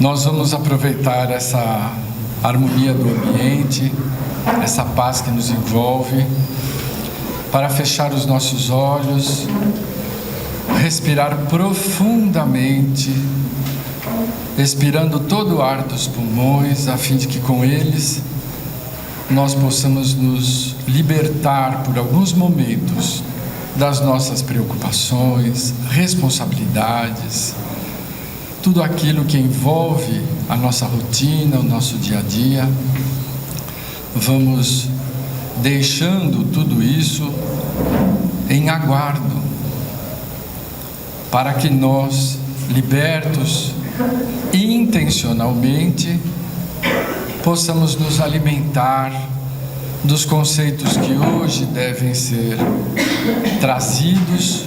Nós vamos aproveitar essa harmonia do ambiente, essa paz que nos envolve, para fechar os nossos olhos, respirar profundamente, expirando todo o ar dos pulmões, a fim de que com eles nós possamos nos libertar por alguns momentos das nossas preocupações, responsabilidades, tudo aquilo que envolve a nossa rotina, o nosso dia a dia. Vamos deixando tudo isso em aguardo, para que nós, libertos intencionalmente, possamos nos alimentar dos conceitos que hoje devem ser trazidos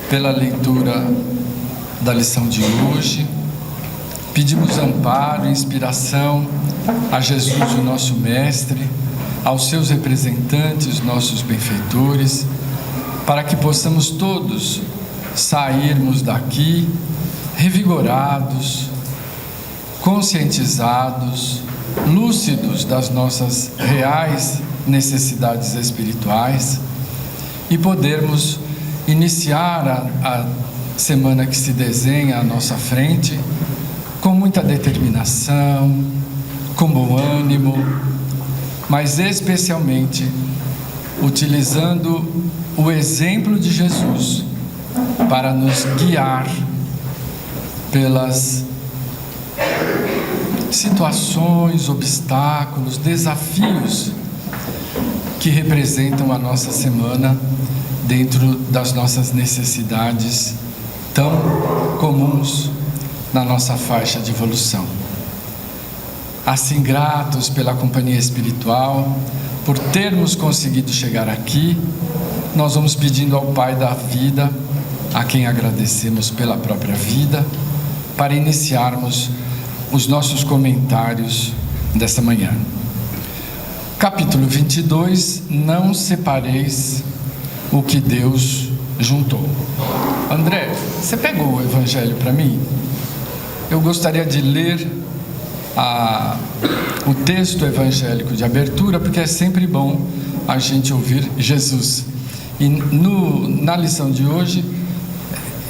pela leitura da lição de hoje. Pedimos amparo e inspiração a Jesus, o nosso Mestre, aos seus representantes, nossos benfeitores, para que possamos todos sairmos daqui revigorados, conscientizados, lúcidos das nossas reais necessidades espirituais e podermos iniciar a semana que se desenha à nossa frente com muita determinação, com bom ânimo, mas especialmente utilizando o exemplo de Jesus para nos guiar pelas situações, obstáculos, desafios que representam a nossa semana dentro das nossas necessidades tão comuns na nossa faixa de evolução. Assim, gratos pela companhia espiritual, por termos conseguido chegar aqui, nós vamos pedindo ao Pai da vida, a quem agradecemos pela própria vida, para iniciarmos os nossos comentários dessa manhã. Capítulo 22, não separeis o que Deus juntou. André, você pegou o Evangelho para mim? Eu gostaria de ler o texto evangélico de abertura, porque é sempre bom a gente ouvir Jesus. E na lição de hoje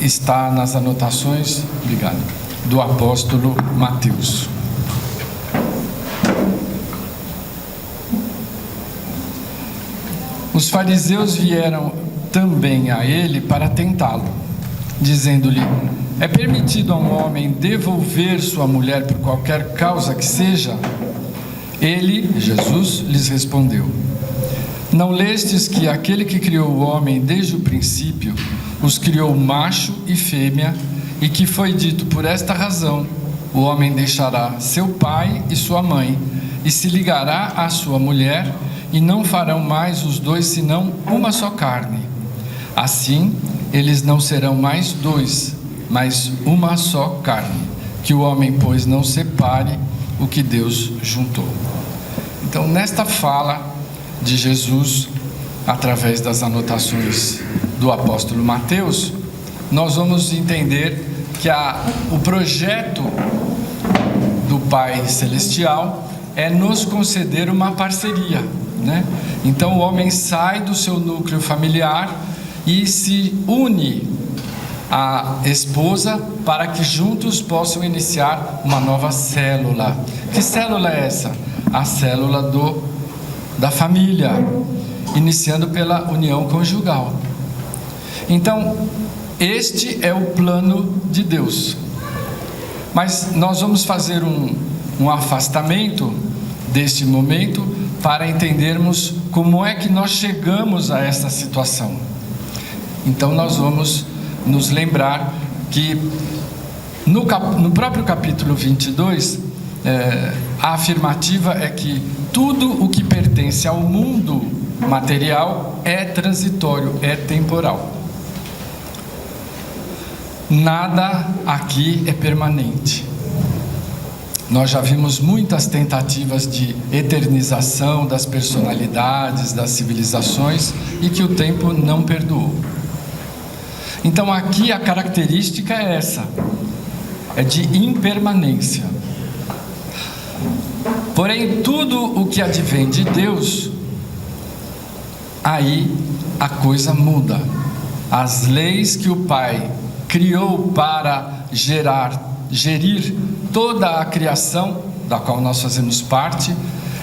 está nas anotações, obrigado, do apóstolo Mateus. Os fariseus vieram também a ele para tentá-lo, dizendo-lhe: é permitido a um homem devolver sua mulher por qualquer causa que seja? Ele, Jesus, lhes respondeu: não lestes que aquele que criou o homem desde o princípio os criou macho e fêmea, e que foi dito: por esta razão o homem deixará seu pai e sua mãe e se ligará à sua mulher, e não farão mais os dois senão uma só carne. Assim eles não serão mais dois, mas uma só carne. Que o homem, pois, não separe o que Deus juntou. Então, nesta fala de Jesus, através das anotações do apóstolo Mateus, nós vamos entender que o projeto do Pai Celestial é nos conceder uma parceria, né? Então o homem sai do seu núcleo familiar e se une à esposa para que juntos possam iniciar uma nova célula. Que célula é essa? A célula da família, iniciando pela união conjugal. Então, este é o plano de Deus. Mas nós vamos fazer um afastamento deste momento para entendermos como é que nós chegamos a essa situação. Então nós vamos nos lembrar que no próprio capítulo 22, a afirmativa é que tudo o que pertence ao mundo material é transitório, é temporal. Nada aqui é permanente. Nós já vimos muitas tentativas de eternização das personalidades, das civilizações, e que o tempo não perdoou. Então aqui a característica é essa: é de impermanência. Porém, tudo o que advém de Deus, aí a coisa muda. As leis que o Pai criou para gerir toda a criação, da qual nós fazemos parte,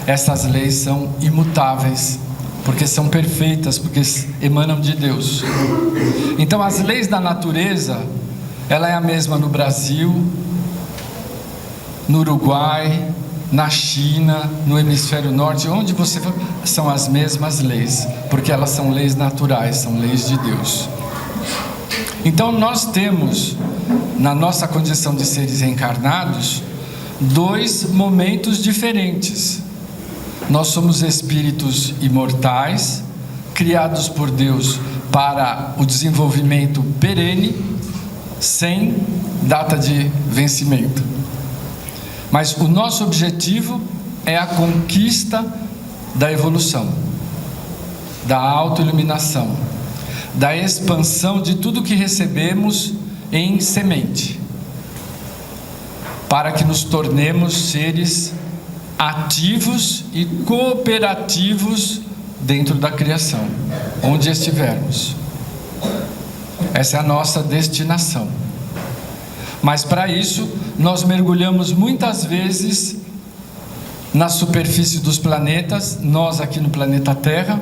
essas leis são imutáveis, porque são perfeitas, porque emanam de Deus. Então, as leis da natureza, ela é a mesma no Brasil, no Uruguai, na China, no hemisfério norte, onde você for, são as mesmas leis, porque elas são leis naturais, são leis de Deus. Então nós temos, na nossa condição de seres encarnados, dois momentos diferentes. Nós somos espíritos imortais, criados por Deus para o desenvolvimento perene, sem data de vencimento. Mas o nosso objetivo é a conquista da evolução, da autoiluminação, da expansão de tudo que recebemos em semente, para que nos tornemos seres ativos e cooperativos dentro da criação, onde estivermos. Essa é a nossa destinação. Mas para isso, nós mergulhamos muitas vezes na superfície dos planetas, nós aqui no planeta Terra,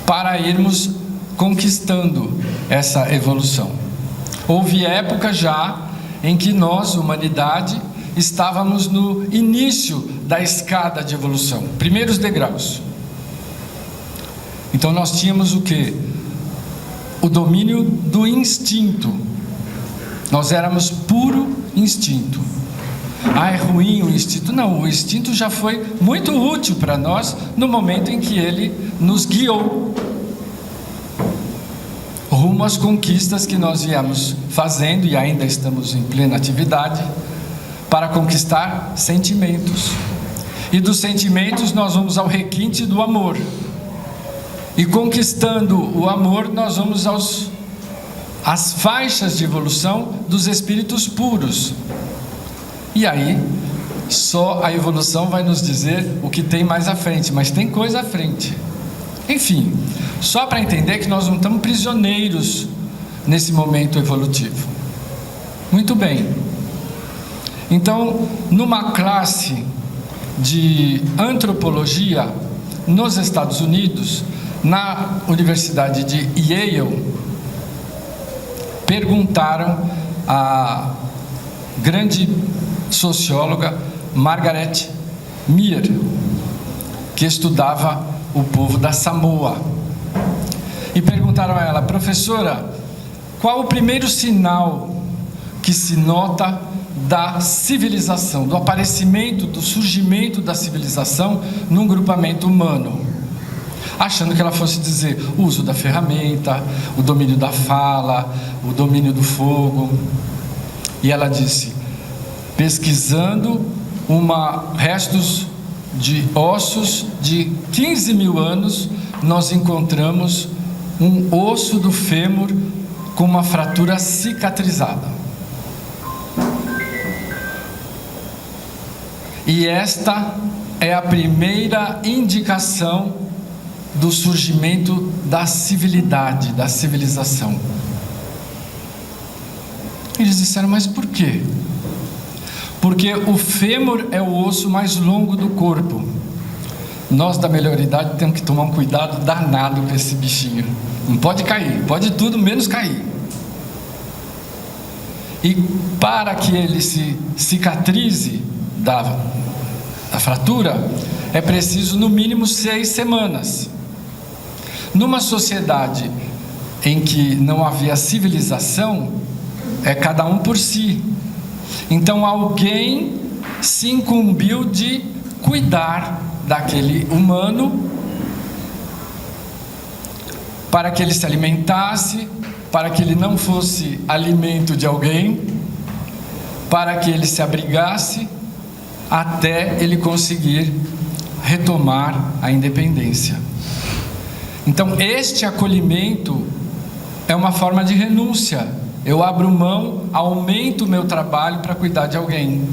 para irmos conquistando essa evolução. Houve época já em que nós, humanidade, estávamos no início da escada de evolução, primeiros degraus. Então nós tínhamos o quê? O domínio do instinto. Nós éramos puro instinto. Ah, é ruim o instinto? Não, o instinto já foi muito útil para nós no momento em que ele nos guiou rumo às conquistas que nós viemos fazendo e ainda estamos em plena atividade para conquistar sentimentos. E dos sentimentos nós vamos ao requinte do amor. E conquistando o amor, nós vamos às faixas de evolução dos espíritos puros. E aí, só a evolução vai nos dizer o que tem mais à frente, mas tem coisa à frente. Enfim, só para entender que nós não estamos prisioneiros nesse momento evolutivo. Muito bem. Então, numa classe de antropologia nos Estados Unidos, na Universidade de Yale, perguntaram à grande socióloga Margaret Mead, que estudava o povo da Samoa, e perguntaram a ela: professora, qual o primeiro sinal que se nota da civilização, do aparecimento, do surgimento da civilização num grupamento humano? Achando que ela fosse dizer o uso da ferramenta, o domínio da fala, o domínio do fogo. E ela disse: pesquisando restos de ossos de 15 mil anos, nós encontramos um osso do fêmur com uma fratura cicatrizada. E esta é a primeira indicação do surgimento da civilidade, da civilização. Eles disseram: mas por quê? Porque o fêmur é o osso mais longo do corpo. Nós da melhor idade temos que tomar um cuidado danado com esse bichinho. Não pode cair, pode tudo menos cair. E para que ele se cicatrize da fratura, é preciso no mínimo 6 semanas. Numa sociedade em que não havia civilização, é cada um por si. Então alguém se incumbiu de cuidar daquele humano para que ele se alimentasse, para que ele não fosse alimento de alguém, para que ele se abrigasse, até ele conseguir retomar a independência. Então este acolhimento é uma forma de renúncia eu abro mão, aumento o meu trabalho para cuidar de alguém.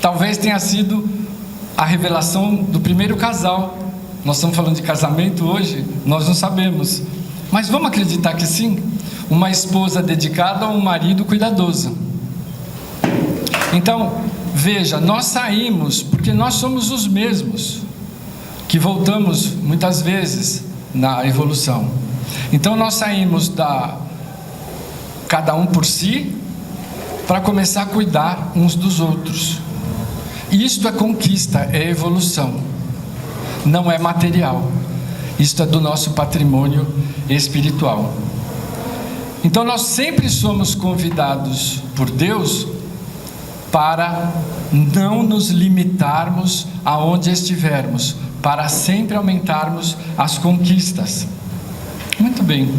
Talvez tenha sido a revelação do primeiro casal. Nós estamos falando de casamento hoje, nós não sabemos, mas vamos acreditar que sim. Uma esposa dedicada a um marido cuidadoso. Então, veja, nós saímos porque nós somos os mesmos que voltamos muitas vezes na evolução. Então nós saímos da cada um por si para começar a cuidar uns dos outros. Isto é conquista, é evolução, não é material. Isto é do nosso patrimônio espiritual. Então nós sempre somos convidados por Deus para não nos limitarmos aonde estivermos, para sempre aumentarmos as conquistas. Muito bem.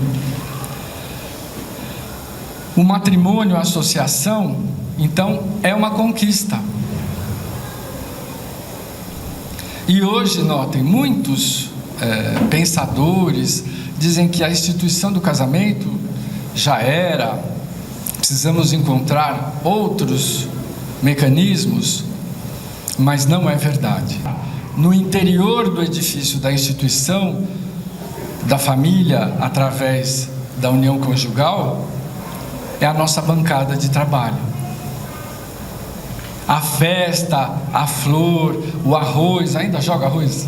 O matrimônio, a associação, então, é uma conquista. E hoje, notem, muitos pensadores dizem que a instituição do casamento já era, precisamos encontrar outros mecanismos, mas não é verdade. No interior do edifício da instituição, da família, através da união conjugal, é a nossa bancada de trabalho. A festa, a flor, o arroz, ainda joga arroz?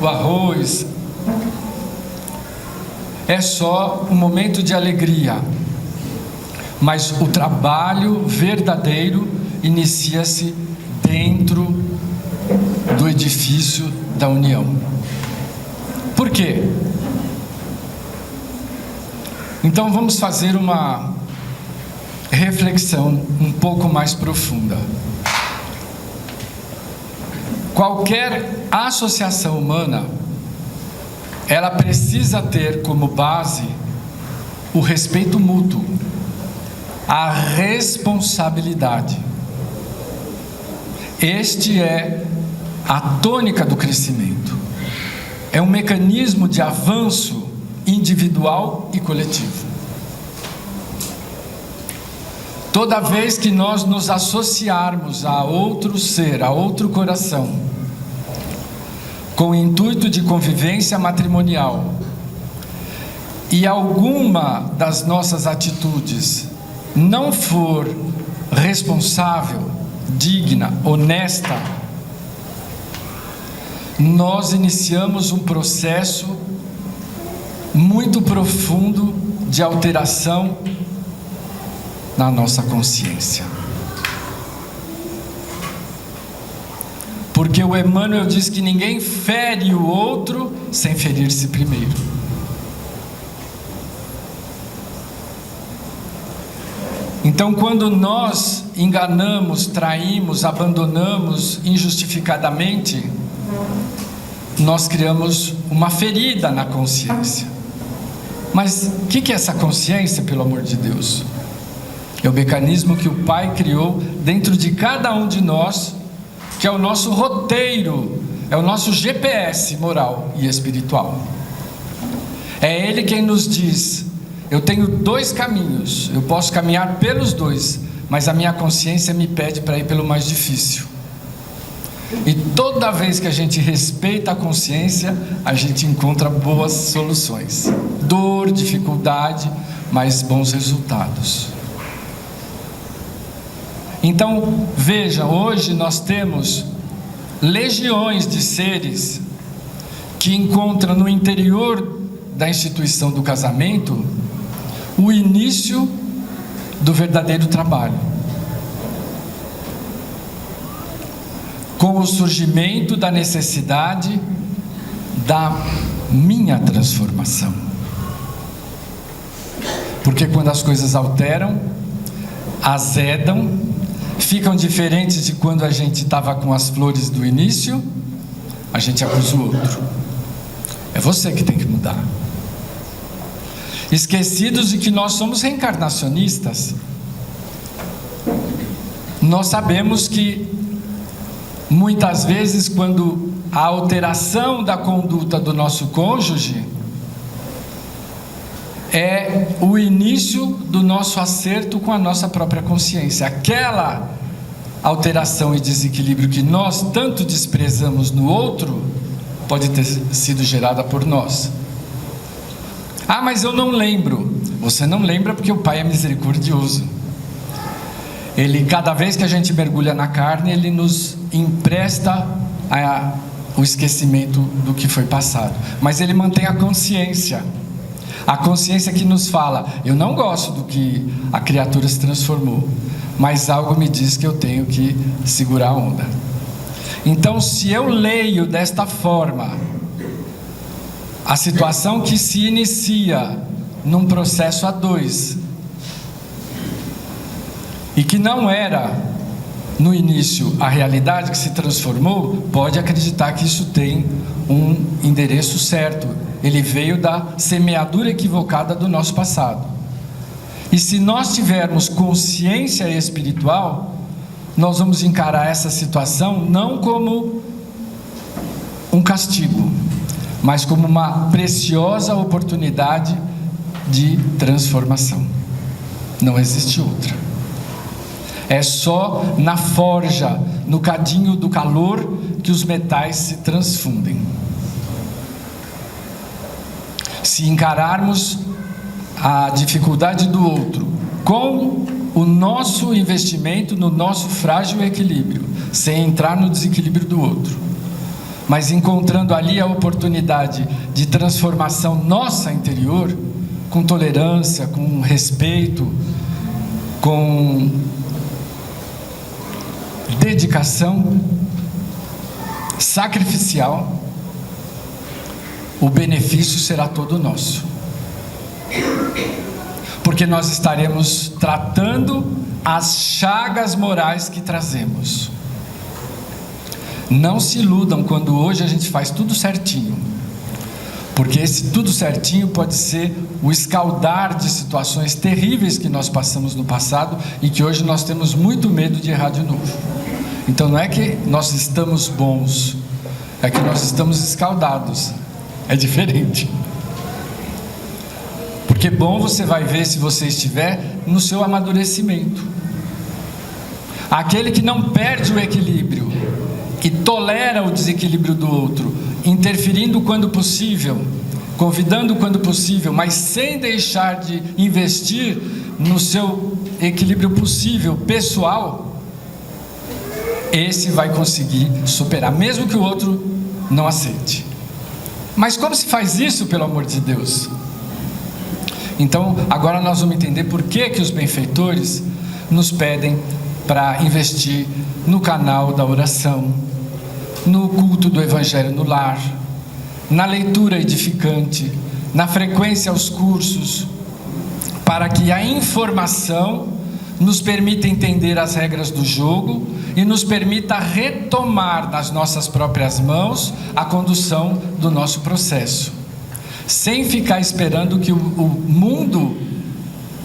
O arroz é só um momento de alegria, mas o trabalho verdadeiro inicia-se dentro do edifício da união. Por quê? Então vamos fazer uma reflexão um pouco mais profunda. Qualquer associação humana, ela precisa ter como base o respeito mútuo, a responsabilidade. Este é a tônica do crescimento. É um mecanismo de avanço individual e coletivo. Toda vez que nós nos associarmos a outro ser, a outro coração, com o intuito de convivência matrimonial, e alguma das nossas atitudes não for responsável, digna, honesta, nós iniciamos um processo muito profundo de alteração na nossa consciência. Porque o Emmanuel diz que ninguém fere o outro sem ferir-se primeiro. Então, quando nós enganamos, traímos, abandonamos injustificadamente, nós criamos uma ferida na consciência. Mas o que é essa consciência, pelo amor de Deus? É o mecanismo que o Pai criou dentro de cada um de nós, que é o nosso roteiro, é o nosso GPS moral e espiritual. É Ele quem nos diz: eu tenho dois caminhos, eu posso caminhar pelos dois, mas a minha consciência me pede para ir pelo mais difícil. E toda vez que a gente respeita a consciência, a gente encontra boas soluções. Dor, dificuldade, mas bons resultados. Então, veja, hoje nós temos legiões de seres que encontram no interior da instituição do casamento o início do verdadeiro trabalho. Com o surgimento da necessidade da minha transformação. Porque quando as coisas alteram, azedam, ficam diferentes de quando a gente estava com as flores do início, a gente acusa o outro. É você que tem que mudar. Esquecidos de que nós somos reencarnacionistas. Nós sabemos que muitas vezes, quando a alteração da conduta do nosso cônjuge é o início do nosso acerto com a nossa própria consciência. Aquela alteração e desequilíbrio que nós tanto desprezamos no outro, pode ter sido gerada por nós. Ah, mas eu não lembro. Você não lembra porque o Pai é misericordioso. Ele, cada vez que a gente mergulha na carne, Ele nos empresta o esquecimento do que foi passado. Mas Ele mantém a consciência. A consciência que nos fala: eu não gosto do que a criatura se transformou, mas algo me diz que eu tenho que segurar a onda. Então, se eu leio desta forma, a situação que se inicia num processo a dois, e que não era no início a realidade que se transformou, pode acreditar que isso tem um endereço certo. Ele veio da semeadura equivocada do nosso passado. E se nós tivermos consciência espiritual, nós vamos encarar essa situação não como um castigo, mas como uma preciosa oportunidade de transformação. Não existe outra. É só na forja, no cadinho do calor, que os metais se transfundem. Se encararmos a dificuldade do outro com o nosso investimento no nosso frágil equilíbrio, sem entrar no desequilíbrio do outro, mas encontrando ali a oportunidade de transformação nossa interior, com tolerância, com respeito, com dedicação sacrificial, o benefício será todo nosso, porque nós estaremos tratando as chagas morais que trazemos. Não se iludam quando hoje a gente faz tudo certinho, porque esse tudo certinho pode ser o escaldar de situações terríveis que nós passamos no passado e que hoje nós temos muito medo de errar de novo. Então não é que nós estamos bons, é que nós estamos escaldados. É diferente. Porque bom você vai ver se você estiver no seu amadurecimento. Aquele que não perde o equilíbrio e tolera o desequilíbrio do outro, interferindo quando possível, convidando quando possível, mas sem deixar de investir no seu equilíbrio possível, pessoal, esse vai conseguir superar, mesmo que o outro não aceite. Mas como se faz isso, pelo amor de Deus? Então, agora nós vamos entender por que os benfeitores nos pedem para investir no canal da oração, no culto do Evangelho no lar, na leitura edificante, na frequência aos cursos, para que a informação nos permita entender as regras do jogo e nos permita retomar nas nossas próprias mãos a condução do nosso processo, sem ficar esperando que o mundo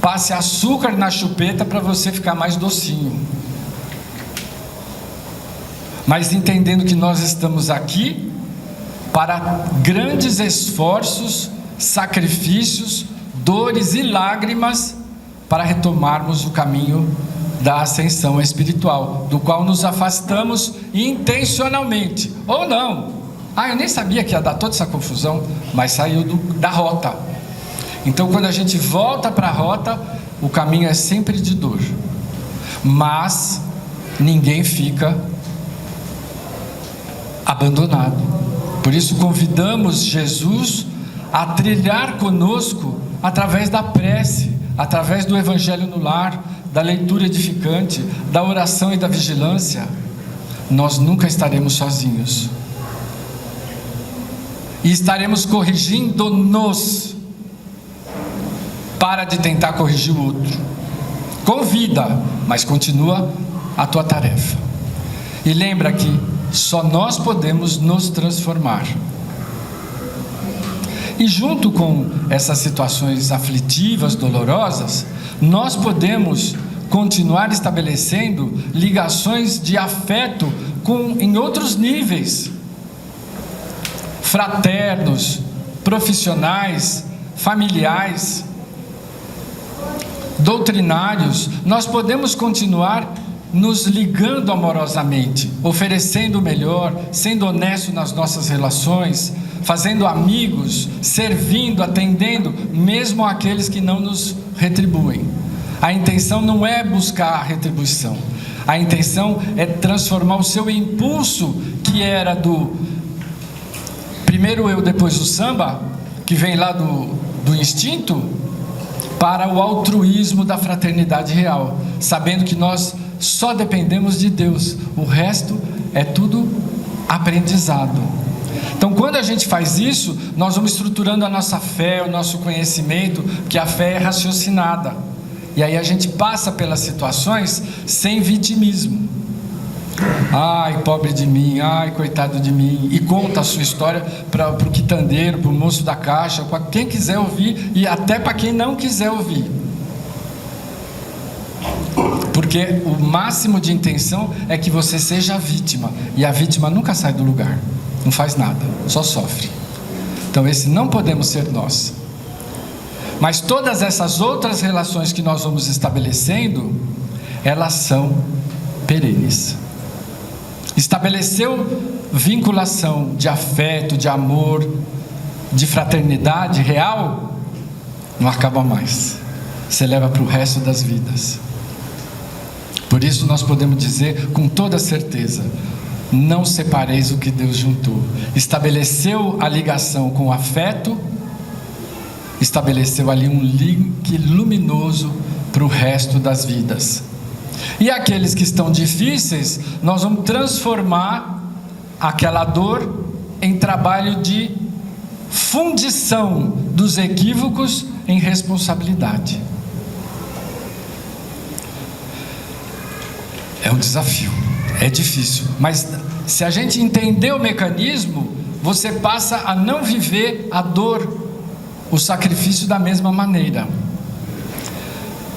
passe açúcar na chupeta para você ficar mais docinho, mas entendendo que nós estamos aqui para grandes esforços, sacrifícios, dores e lágrimas, para retomarmos o caminho da ascensão espiritual, do qual nos afastamos intencionalmente, ou não. Eu nem sabia que ia dar toda essa confusão, mas saiu da rota. Então, quando a gente volta para a rota, o caminho é sempre de dor, mas ninguém fica abandonado. Por isso convidamos Jesus a trilhar conosco através da prece, através do Evangelho no lar, da leitura edificante, da oração e da vigilância. Nós nunca estaremos sozinhos. E estaremos corrigindo-nos. Para de tentar corrigir o outro. Convida, mas continua a tua tarefa. E lembra que só nós podemos nos transformar. E junto com essas situações aflitivas, dolorosas, nós podemos continuar estabelecendo ligações de afeto em outros níveis, fraternos, profissionais, familiares, doutrinários, nós podemos continuar nos ligando amorosamente, oferecendo o melhor, sendo honesto nas nossas relações, fazendo amigos, servindo, atendendo, mesmo aqueles que não nos retribuem. A intenção não é buscar a retribuição, a intenção é transformar o seu impulso, que era do primeiro eu, depois o samba, que vem lá do instinto, para o altruísmo da fraternidade real, sabendo que nós só dependemos de Deus, o resto é tudo aprendizado. Então, quando a gente faz isso, nós vamos estruturando a nossa fé, o nosso conhecimento, que a fé é raciocinada, e aí a gente passa pelas situações sem vitimismo. Ai, pobre de mim, ai, coitado de mim, e conta a sua história para o quitandeiro, para o moço da caixa, para quem quiser ouvir, e até para quem não quiser ouvir. Porque o máximo de intenção é que você seja a vítima, e a vítima nunca sai do lugar, não faz nada, só sofre. Então esse não podemos ser nós. Mas todas essas outras relações que nós vamos estabelecendo, elas são perenes. Estabeleceu vinculação de afeto, de amor, de fraternidade real, não acaba mais, você leva para o resto das vidas. Por isso nós podemos dizer com toda certeza: não separeis o que Deus juntou. Estabeleceu a ligação com o afeto, estabeleceu ali um link luminoso para o resto das vidas. E aqueles que estão difíceis, nós vamos transformar aquela dor em trabalho de fundição dos equívocos em responsabilidade. É um desafio, é difícil, mas se a gente entender o mecanismo, você passa a não viver a dor, o sacrifício da mesma maneira.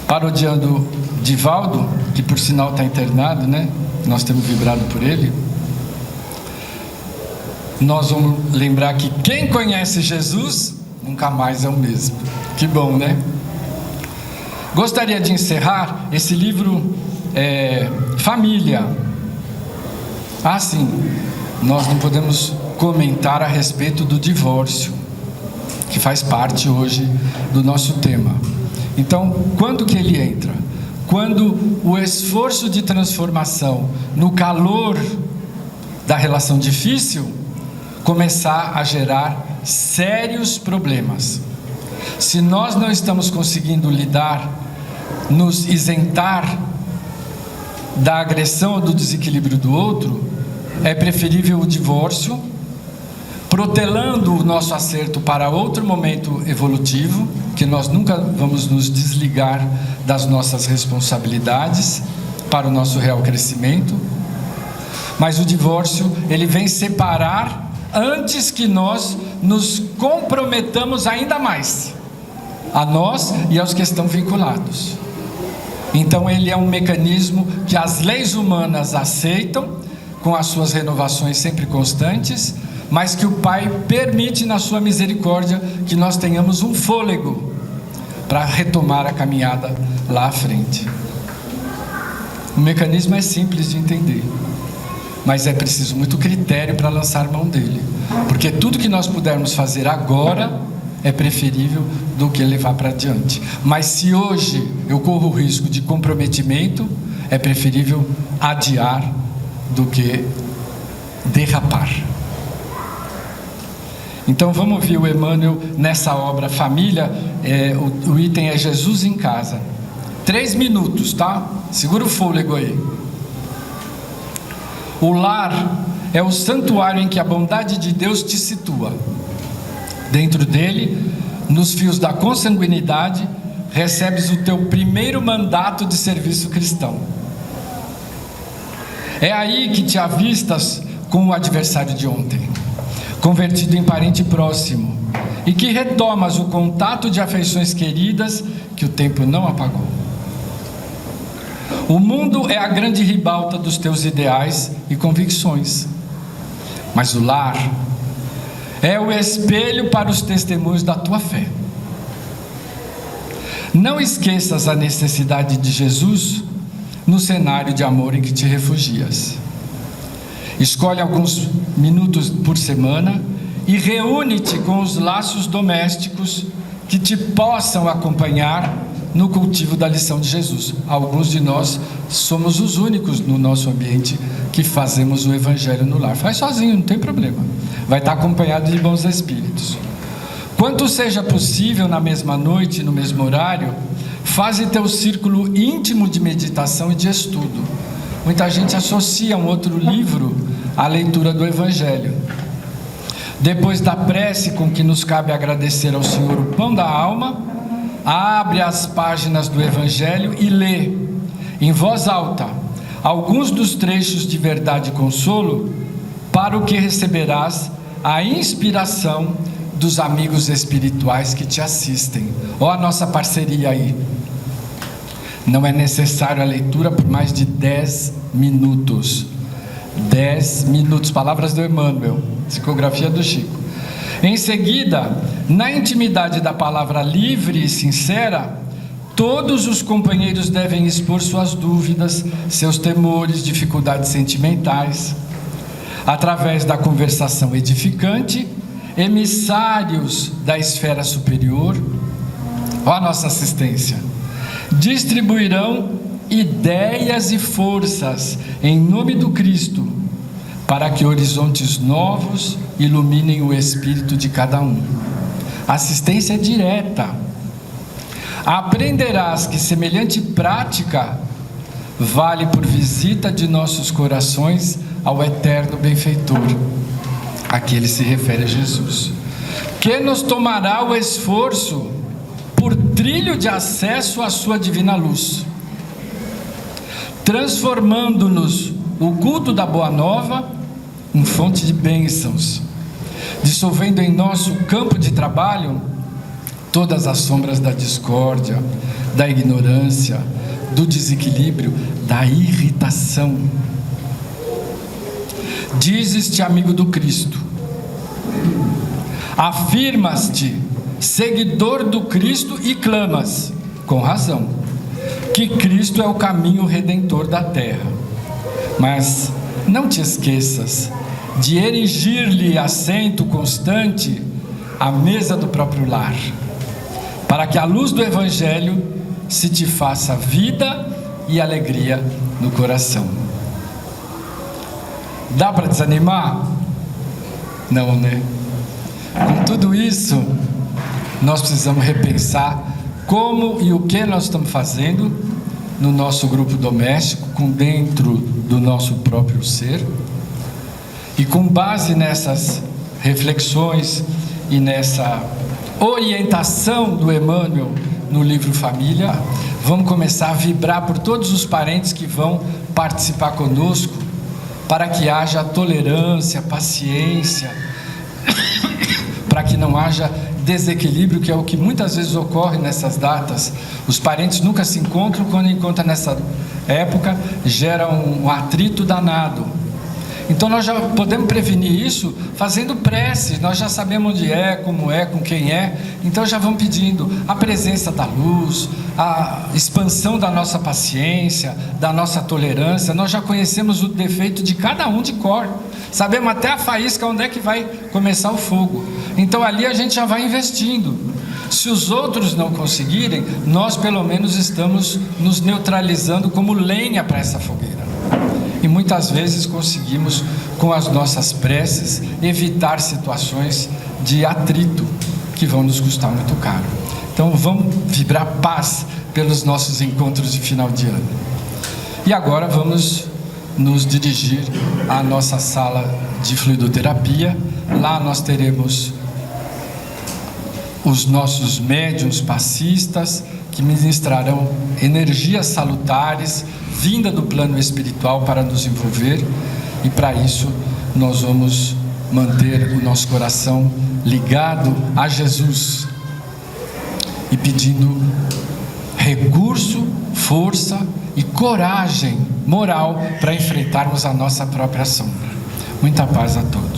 Parodiando Divaldo, que por sinal está internado, né? Nós temos vibrado por ele. Nós vamos lembrar que quem conhece Jesus nunca mais é o mesmo. Que bom, né? Gostaria de encerrar esse livro, Família. Ah, sim, nós não podemos comentar a respeito do divórcio, que faz parte hoje do nosso tema. Então, quando que ele entra? Quando o esforço de transformação, no calor da relação difícil, começar a gerar sérios problemas. Se nós não estamos conseguindo lidar, nos isentar da agressão ou do desequilíbrio do outro, é preferível o divórcio, protelando o nosso acerto para outro momento evolutivo, que nós nunca vamos nos desligar das nossas responsabilidades para o nosso real crescimento. Mas o divórcio, ele vem separar antes que nós nos comprometamos ainda mais, a nós e aos que estão vinculados. Então ele é um mecanismo que as leis humanas aceitam, com as suas renovações sempre constantes, mas que o Pai permite na sua misericórdia que nós tenhamos um fôlego para retomar a caminhada lá à frente. O mecanismo é simples de entender, mas é preciso muito critério para lançar mão dele, porque tudo que nós pudermos fazer agora é preferível do que levar para adiante. Mas se hoje eu corro o risco de comprometimento, é preferível adiar do que derrapar. Então vamos ouvir o Emmanuel nessa obra Família. O item é Jesus em Casa. 3 minutos, tá? Segura o fôlego aí. O lar é o santuário em que a bondade de Deus te situa. Dentro dele, nos fios da consanguinidade, recebes o teu primeiro mandato de serviço cristão. É aí que te avistas com o adversário de ontem, convertido em parente próximo, e que retomas o contato de afeições queridas que o tempo não apagou. O mundo é a grande ribalta dos teus ideais e convicções, mas o lar é o espelho para os testemunhos da tua fé. Não esqueças a necessidade de Jesus no cenário de amor em que te refugias. Escolhe alguns minutos por semana e reúne-te com os laços domésticos que te possam acompanhar no cultivo da lição de Jesus. Alguns de nós somos os únicos no nosso ambiente que fazemos o evangelho no lar. Faz sozinho, não tem problema. Vai estar acompanhado de bons espíritos. Quanto seja possível, na mesma noite, no mesmo horário, faze teu círculo íntimo de meditação e de estudo. Muita gente associa um outro livro à leitura do evangelho. Depois da prece com que nos cabe agradecer ao Senhor o pão da alma, abre as páginas do evangelho e lê, em voz alta, alguns dos trechos de verdade e consolo, para o que receberás a inspiração dos amigos espirituais que te assistem. Ó, a nossa parceria aí. Não é necessário a leitura por mais de 10 minutos. 10 minutos, palavras do Emmanuel, psicografia do Chico. Em seguida, na intimidade da palavra livre e sincera, todos os companheiros devem expor suas dúvidas, seus temores, dificuldades sentimentais. Através da conversação edificante, emissários da esfera superior, ó a nossa assistência, distribuirão ideias e forças em nome do Cristo, para que horizontes novos iluminem o espírito de cada um. Assistência direta. Aprenderás que semelhante prática vale por visita de nossos corações ao eterno benfeitor. Aqui ele se refere a Jesus, que nos tomará o esforço por trilho de acesso à sua divina luz, transformando-nos o culto da Boa Nova em fonte de bênçãos, dissolvendo em nosso campo de trabalho todas as sombras da discórdia, da ignorância, do desequilíbrio, da irritação. Dizes-te amigo do Cristo, afirmas-te seguidor do Cristo e clamas, com razão, que Cristo é o caminho redentor da terra. Mas não te esqueças de erigir-lhe assento constante à mesa do próprio lar, para que a luz do Evangelho se te faça vida e alegria no coração. Dá para desanimar? Não, né? Com tudo isso, nós precisamos repensar como e o que nós estamos fazendo no nosso grupo doméstico, com dentro do nosso próprio ser. E com base nessas reflexões e nessa orientação do Emmanuel no livro Família, vamos começar a vibrar por todos os parentes que vão participar conosco, para que haja tolerância, paciência, para que não haja desequilíbrio, que é o que muitas vezes ocorre nessas datas. Os parentes nunca se encontram, quando encontram nessa época, gera um atrito danado. Então nós já podemos prevenir isso fazendo preces. Nós já sabemos onde é, com quem é. Então já vamos pedindo a presença da luz, a expansão da nossa paciência, da nossa tolerância. Nós já conhecemos o defeito de cada um de cor. Sabemos até a faísca onde é que vai começar o fogo. Então ali a gente já vai investindo. Se os outros não conseguirem, nós pelo menos estamos nos neutralizando como lenha para essa fogueira. E muitas vezes conseguimos, com as nossas preces, evitar situações de atrito que vão nos custar muito caro. Então vamos vibrar paz pelos nossos encontros de final de ano. E agora vamos nos dirigir à nossa sala de fluidoterapia. Lá nós teremos os nossos médiuns passistas, que ministrarão energias salutares, vinda do plano espiritual para nos envolver, e para isso nós vamos manter o nosso coração ligado a Jesus e pedindo recurso, força e coragem moral para enfrentarmos a nossa própria sombra. Muita paz a todos.